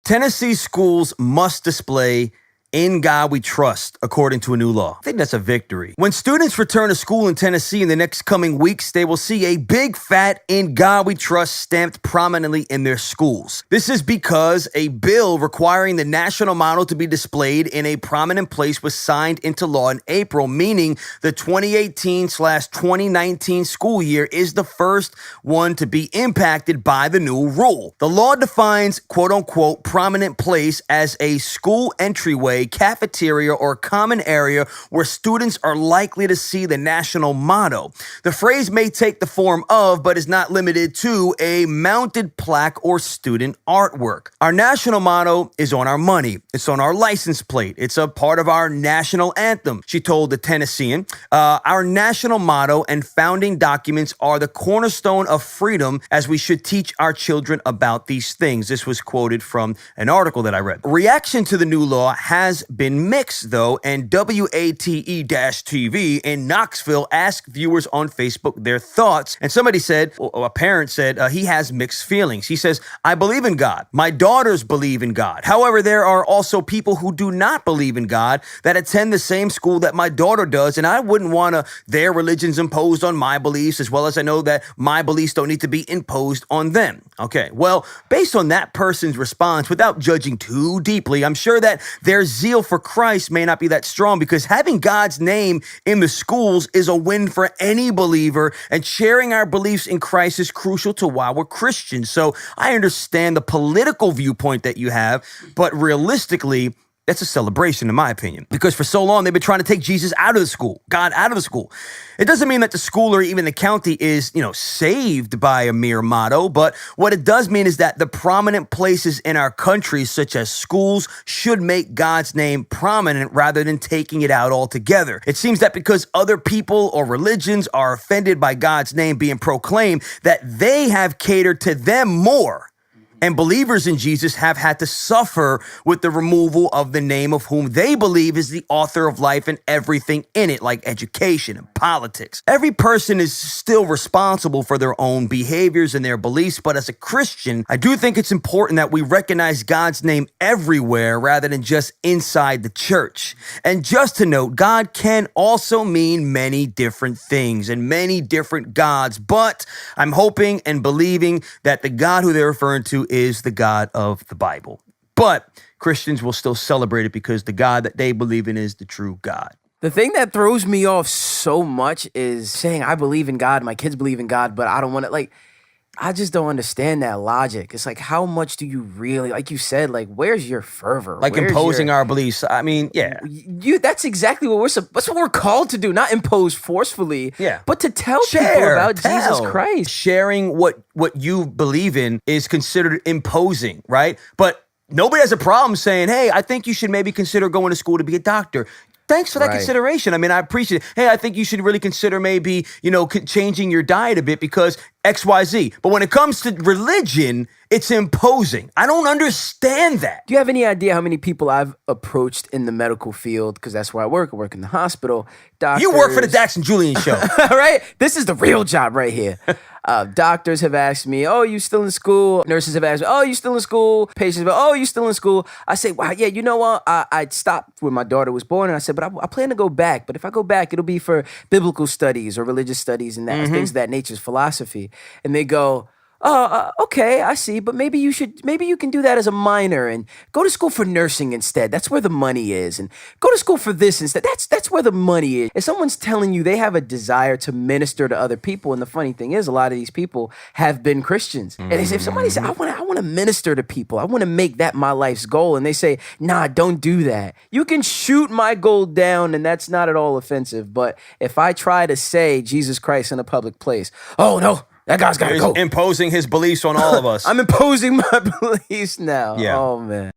Tennessee schools must display "In God We Trust," according to a new law. I think that's a victory. When students return to school in Tennessee in the next coming weeks, they will see a big fat "In God We Trust" stamped prominently in their schools. This is because a bill requiring the national motto to be displayed in a prominent place was signed into law in April, meaning the 2018/2019 school year is the first one to be impacted by the new rule. The law defines "quote unquote" prominent place as a school entryway, cafeteria, or common area where students are likely to see the national motto. The phrase may take the form of, but is not limited to, a mounted plaque or student artwork. Our national motto is on our money. It's on our license plate. It's a part of our national anthem, she told the Tennessean. Our national motto and founding documents are the cornerstone of freedom, as we should teach our children about these things. This was quoted from an article that I read. Reaction to the new law has been mixed, though, and WATE-TV in Knoxville asked viewers on Facebook their thoughts. And somebody said, a parent said, he has mixed feelings. He says, "I believe in God. My daughters believe in God. However, there are also people who do not believe in God that attend the same school that my daughter does, and I wouldn't want their religions imposed on my beliefs, as well as I know that my beliefs don't need to be imposed on them." Okay, well, based on that person's response, without judging too deeply, I'm sure that their zeal for Christ may not be that strong, because having God's name in the schools is a win for any believer, and sharing our beliefs in Christ is crucial to why we're Christians. So I understand the political viewpoint that you have, but realistically, that's a celebration, in my opinion, because for so long they've been trying to take Jesus out of the school, God out of the school. It doesn't mean that the school or even the county is, saved by a mere motto, but what it does mean is that the prominent places in our country, such as schools, should make God's name prominent rather than taking it out altogether. It seems that because other people or religions are offended by God's name being proclaimed, that they have catered to them more. And believers in Jesus have had to suffer with the removal of the name of whom they believe is the author of life and everything in it, like education and politics. Every person is still responsible for their own behaviors and their beliefs, but as a Christian, I do think it's important that we recognize God's name everywhere rather than just inside the church. And just to note, God can also mean many different things and many different gods, but I'm hoping and believing that the God who they're referring to is the God of the Bible. But Christians will still celebrate it because the God that they believe in is the true God. The thing that throws me off so much is saying I believe in God, my kids believe in God, but I don't want to, I just don't understand that logic. It's like, how much do you really, like you said, where's your fervor? Like where's imposing our beliefs. I mean, yeah. That's exactly what that's what we're called to do, not impose forcefully, but to tell people about Jesus Christ. Sharing what you believe in is considered imposing, right? But nobody has a problem saying, "Hey, I think you should maybe consider going to school to be a doctor." Thanks for that consideration. I mean, I appreciate it. Hey, I think you should really consider maybe, changing your diet a bit because XYZ. But when it comes to religion, it's imposing. I don't understand that. Do you have any idea how many people I've approached in the medical field? Because that's where I work. I work in the hospital. Doctors. You work for the Dax and Julian show. Right? This is the real job right here. Doctors have asked me, "Oh, you still in school?" Nurses have asked me, "Oh, you still in school?" Patients have, "Oh, you still in school?" I say, "Wow, yeah, you know what? I stopped when my daughter was born," and I said, "But I plan to go back. But if I go back, it'll be for biblical studies or religious studies and that things of that nature's philosophy." And they go, "Oh, okay, I see. But maybe you can do that as a minor and go to school for nursing instead. That's where the money is. And go to school for this instead. That's where the money is." If someone's telling you they have a desire to minister to other people, and the funny thing is, a lot of these people have been Christians. And if somebody says, I want to minister to people, I want to make that my life's goal, and they say, "Nah, don't do that." You can shoot my goal down, and that's not at all offensive. But if I try to say Jesus Christ in a public place, "Oh, no, that guy's got to go." Imposing his beliefs on all of us. I'm imposing my beliefs now. Yeah. Oh, man.